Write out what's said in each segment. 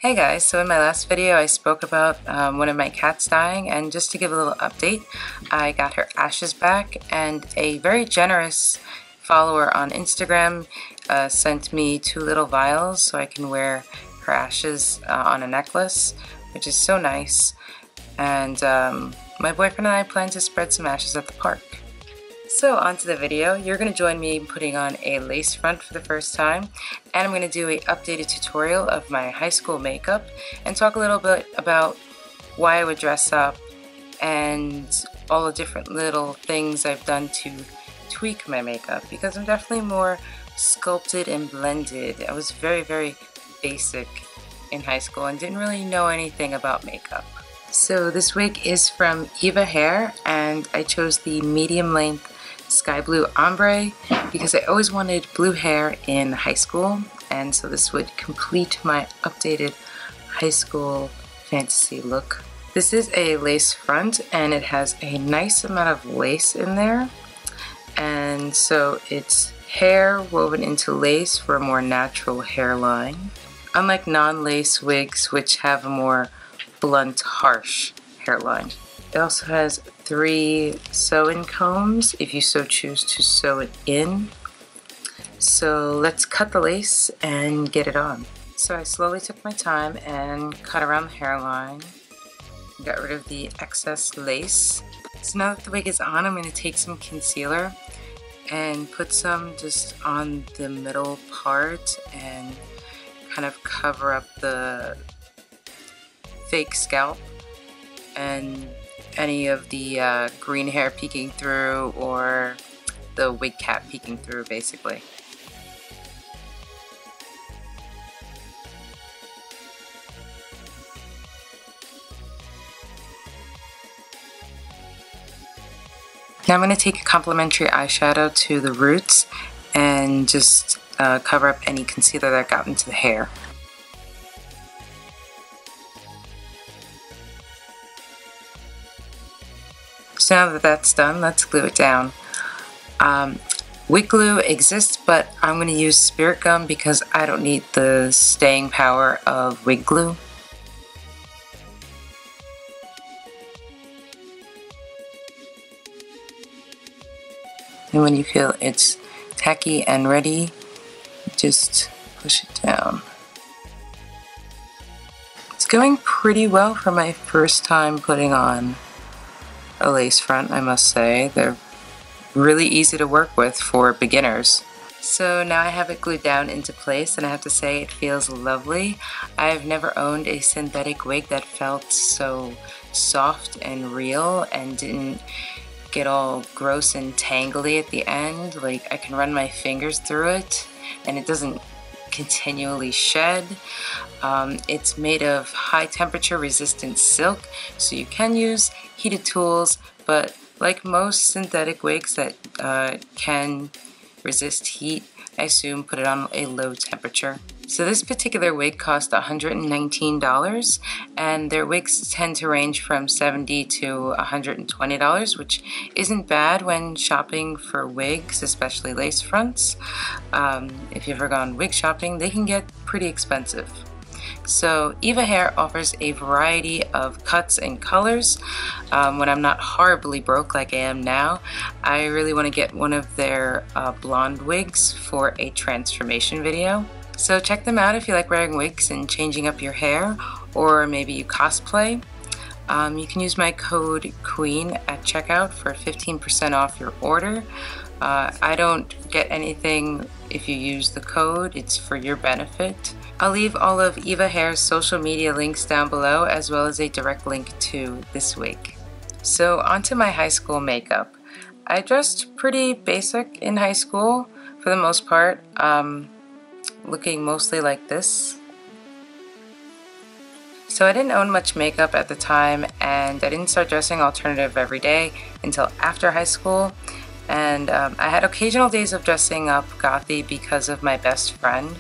Hey guys, so in my last video I spoke about one of my cats dying, and just to give a little update, I got her ashes back, and a very generous follower on Instagram sent me 2 little vials so I can wear her ashes on a necklace, which is so nice. And my boyfriend and I plan to spread some ashes at the park. So on to the video. You're going to join me in putting on a lace front for the first time, and I'm going to do an updated tutorial of my high school makeup and talk a little bit about why I would dress up and all the different little things I've done to tweak my makeup, because I'm definitely more sculpted and blended. I was very basic in high school and didn't really know anything about makeup. So this wig is from EvaHair, and I chose the medium length sky blue ombre because I always wanted blue hair in high school, and so this would complete my updated high school fantasy look. This is a lace front, and it has a nice amount of lace in there, and so it's hair woven into lace for a more natural hairline, unlike non-lace wigs which have a more blunt, harsh hairline. It also has 3 sew-in combs if you so choose to sew it in. So let's cut the lace and get it on. So I slowly took my time and cut around the hairline, got rid of the excess lace. So now that the wig is on, I'm going to take some concealer and put some just on the middle part and kind of cover up the fake scalp and any of the green hair peeking through, or the wig cap peeking through, basically. Now I'm going to take a complementary eyeshadow to the roots and just cover up any concealer that got into the hair. So now that that's done, let's glue it down. Wig glue exists, but I'm going to use spirit gum because I don't need the staying power of wig glue. And when you feel it's tacky and ready, just push it down. It's going pretty well for my first time putting on a lace front, I must say. They're really easy to work with for beginners. So now I have it glued down into place, and I have to say it feels lovely. I've never owned a synthetic wig that felt so soft and real and didn't get all gross and tangly at the end. Like, I can run my fingers through it and it doesn't continually shed. It's made of high temperature resistant silk, so you can use heated tools, but like most synthetic wigs that can resist heat, I assume put it on a low temperature. So this particular wig cost $119, and their wigs tend to range from $70 to $120, which isn't bad when shopping for wigs, especially lace fronts. If you've ever gone wig shopping, they can get pretty expensive. So EvaHair offers a variety of cuts and colors. When I'm not horribly broke like I am now, I really want to get one of their blonde wigs for a transformation video. So check them out if you like wearing wigs and changing up your hair, or maybe you cosplay. You can use my code QUEEN at checkout for 15% off your order. I don't get anything if you use the code, it's for your benefit. I'll leave all of EvaHair's social media links down below, as well as a direct link to this wig. So onto my high school makeup. I dressed pretty basic in high school for the most part, looking mostly like this. So I didn't own much makeup at the time, and I didn't start dressing alternative every day until after high school. And I had occasional days of dressing up gothy because of my best friend.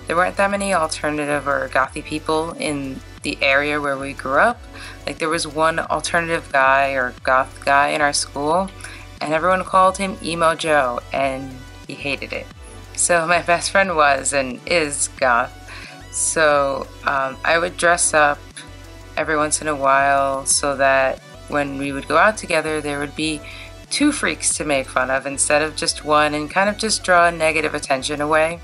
There weren't that many alternative or gothy people in the area where we grew up. Like, there was one alternative guy or goth guy in our school, and everyone called him Emo Joe, and he hated it. So my best friend was and is goth, So I would dress up every once in a while so that when we would go out together there would be two freaks to make fun of instead of just one, and kind of just draw negative attention away.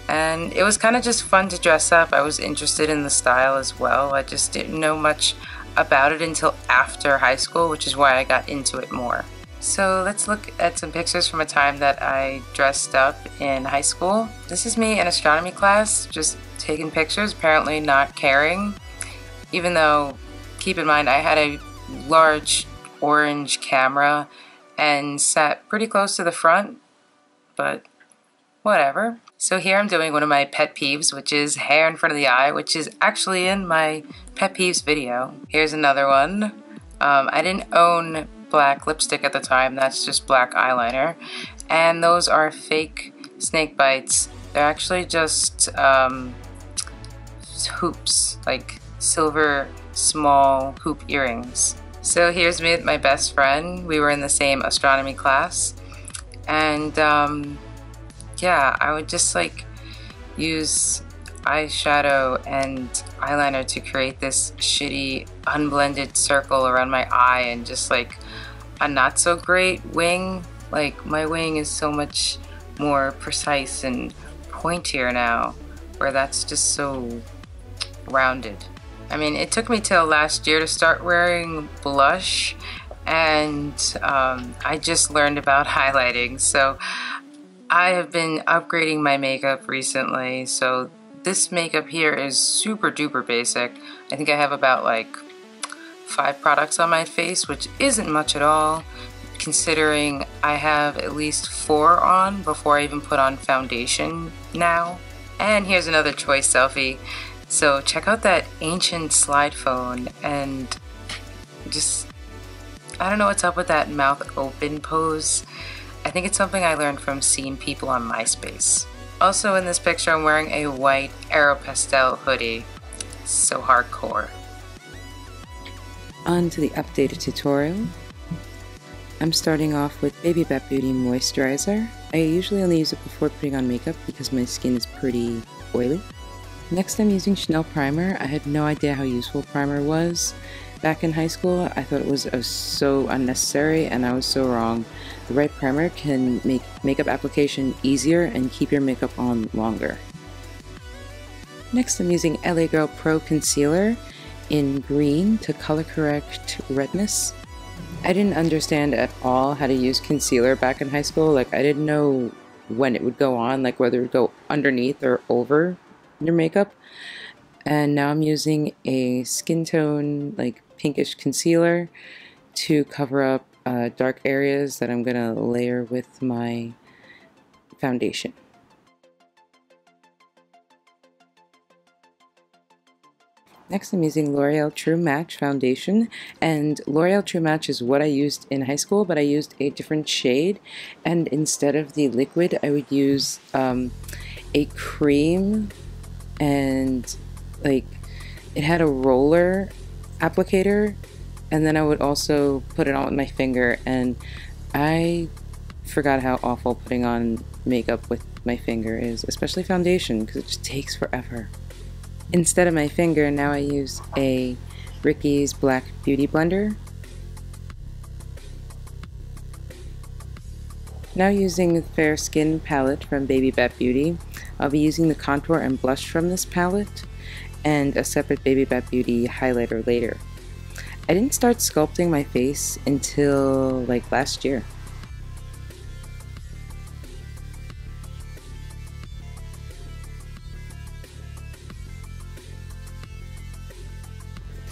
And it was kind of just fun to dress up. I was interested in the style as well. I just didn't know much about it until after high school, which is why I got into it more. So let's look at some pictures from a time that I dressed up in high school. This is me in astronomy class, just taking pictures, apparently not caring. Even though, keep in mind, I had a large orange camera and sat pretty close to the front, but whatever. So here I'm doing one of my pet peeves, which is hair in front of the eye, which is actually in my pet peeves video. Here's another one. I didn't own black lipstick at the time, that's just black eyeliner. And those are fake snake bites. They're actually just hoops, like silver small hoop earrings. So here's me with my best friend. We were in the same astronomy class. And yeah, I would just like use eyeshadow and eyeliner to create this shitty unblended circle around my eye and just like a not so great wing. Like my wing is so much more precise and pointier now, where that's just so rounded. I mean, it took me till last year to start wearing blush, and I just learned about highlighting, so I have been upgrading my makeup recently. So this makeup here is super duper basic. I think I have about like 5 products on my face, which isn't much at all, considering I have at least 4 on before I even put on foundation now. And here's another choice selfie. So check out that ancient slide phone, and just, I don't know what's up with that mouth open pose. I think it's something I learned from seeing people on MySpace. Also in this picture I'm wearing a white Aeropostale hoodie. It's so hardcore. On to the updated tutorial. I'm starting off with Baby Bat Beauty Moisturizer. I usually only use it before putting on makeup because my skin is pretty oily. Next I'm using Chanel Primer. I had no idea how useful primer was. Back in high school I thought it was so unnecessary, and I was so wrong. The right primer can make makeup application easier and keep your makeup on longer. Next I'm using LA Girl Pro Concealer in green to color correct redness. I didn't understand at all how to use concealer back in high school. Like, I didn't know when it would go on, like whether it would go underneath or over your makeup. And now I'm using a skin tone, like pinkish concealer to cover up dark areas that I'm gonna layer with my foundation. Next I'm using L'Oreal True Match Foundation, and L'Oreal True Match is what I used in high school, but I used a different shade, and instead of the liquid I would use a cream, and like it had a roller applicator, and then I would also put it on with my finger, and I forgot how awful putting on makeup with my finger is, especially foundation, because it just takes forever. Instead of my finger, now I use a Ricky's Black Beauty Blender. Now using the Fair Skin palette from Baby Bat Beauty, I'll be using the contour and blush from this palette, and a separate Baby Bat Beauty highlighter later. I didn't start sculpting my face until like last year.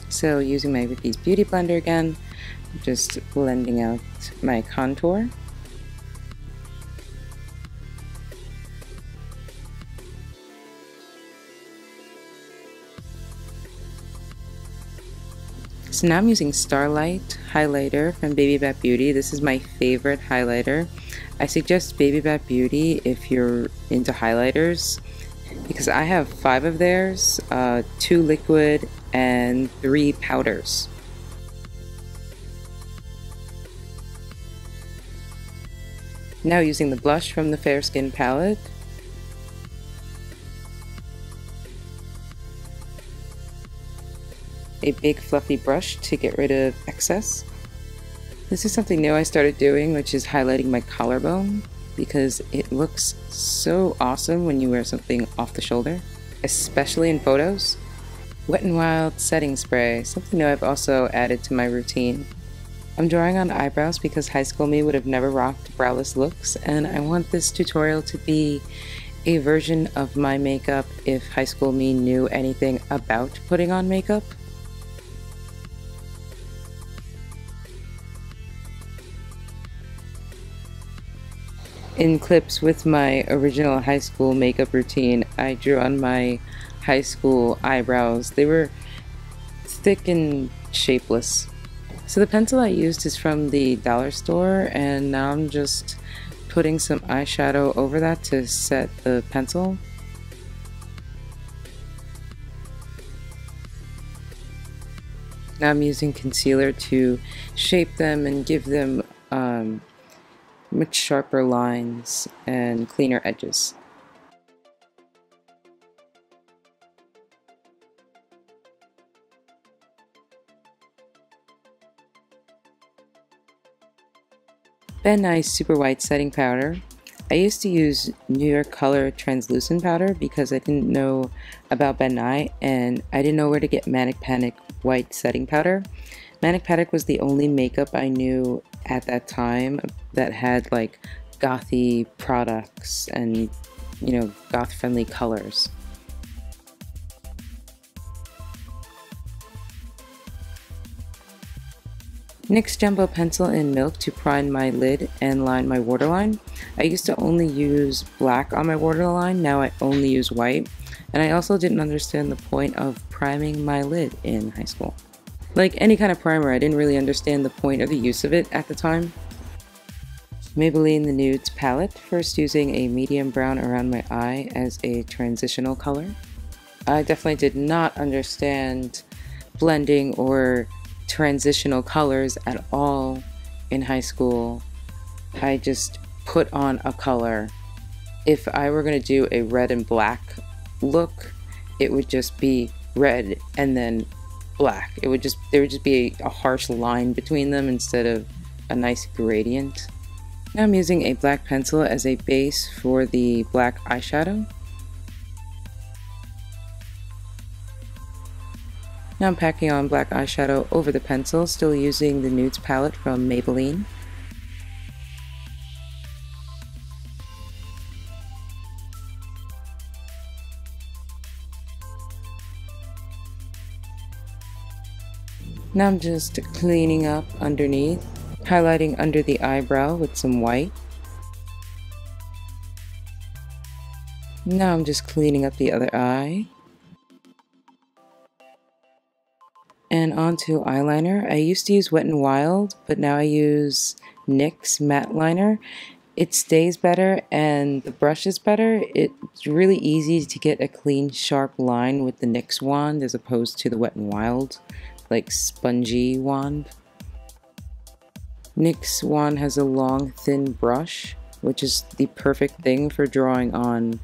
So using my Ricky's Beauty Blender again, just blending out my contour. So now I'm using Starlight highlighter from Baby Bat Beauty. This is my favorite highlighter. I suggest Baby Bat Beauty if you're into highlighters, because I have 5 of theirs, 2 liquid and 3 powders. Now using the blush from the Fair Skin palette. a big fluffy brush to get rid of excess. This is something new I started doing, which is highlighting my collarbone, because it looks so awesome when you wear something off the shoulder, especially in photos. Wet n Wild setting spray, something new I've also added to my routine. I'm drawing on eyebrows because high school me would have never rocked browless looks, and I want this tutorial to be a version of my makeup if high school me knew anything about putting on makeup. In clips with my original high school makeup routine, I drew on my high school eyebrows. They were thick and shapeless. So the pencil I used is from the dollar store, and now I'm just putting some eyeshadow over that to set the pencil. Now I'm using concealer to shape them and give them much sharper lines and cleaner edges. Ben Nye's Super White Setting Powder. I used to use New York Color Translucent Powder because I didn't know about Ben Nye and I didn't know where to get Manic Panic White Setting Powder. Manic Panic was the only makeup I knew at that time that had like gothy products and, you know, goth friendly colors. NYX Jumbo Pencil in Milk to prime my lid and line my waterline. I used to only use black on my waterline, now I only use white. And I also didn't understand the point of priming my lid in high school. Like any kind of primer, I didn't really understand the point or the use of it at the time. Maybelline The Nudes palette, first using a medium brown around my eye as a transitional color. I definitely did not understand blending or transitional colors at all in high school. I just put on a color. If I were going to do a red and black look, it would just be red and then black. There would just be a harsh line between them instead of a nice gradient. Now I'm using a black pencil as a base for the black eyeshadow. Now I'm packing on black eyeshadow over the pencil, still using the Nudes palette from Maybelline. Now I'm just cleaning up underneath, highlighting under the eyebrow with some white. Now I'm just cleaning up the other eye. And onto eyeliner. I used to use Wet n Wild, but now I use NYX matte liner. It stays better and the brush is better. It's really easy to get a clean, sharp line with the NYX wand as opposed to the Wet n Wild, like spongy wand. NYX wand has a long, thin brush, which is the perfect thing for drawing on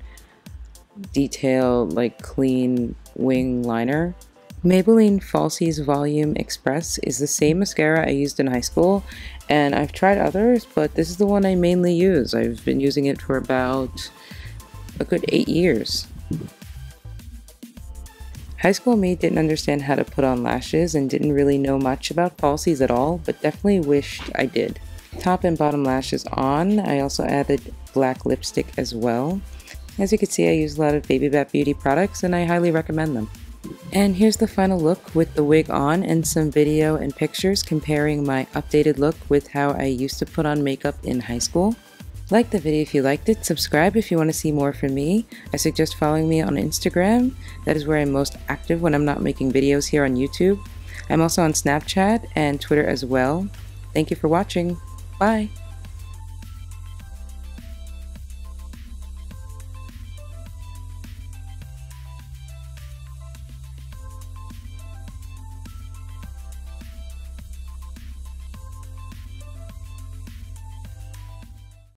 detailed, like clean wing liner. Maybelline Falsies Volume Express is the same mascara I used in high school, and I've tried others, but this is the one I mainly use. I've been using it for about a good 8 years. High school me didn't understand how to put on lashes and didn't really know much about falsies at all, but definitely wished I did. Top and bottom lashes on. I also added black lipstick as well. As you can see, I use a lot of Baby Bat Beauty products and I highly recommend them. And here's the final look with the wig on and some video and pictures comparing my updated look with how I used to put on makeup in high school. Like the video if you liked it, subscribe if you want to see more from me. I suggest following me on Instagram. That is where I'm most active when I'm not making videos here on YouTube. I'm also on Snapchat and Twitter as well. Thank you for watching. Bye!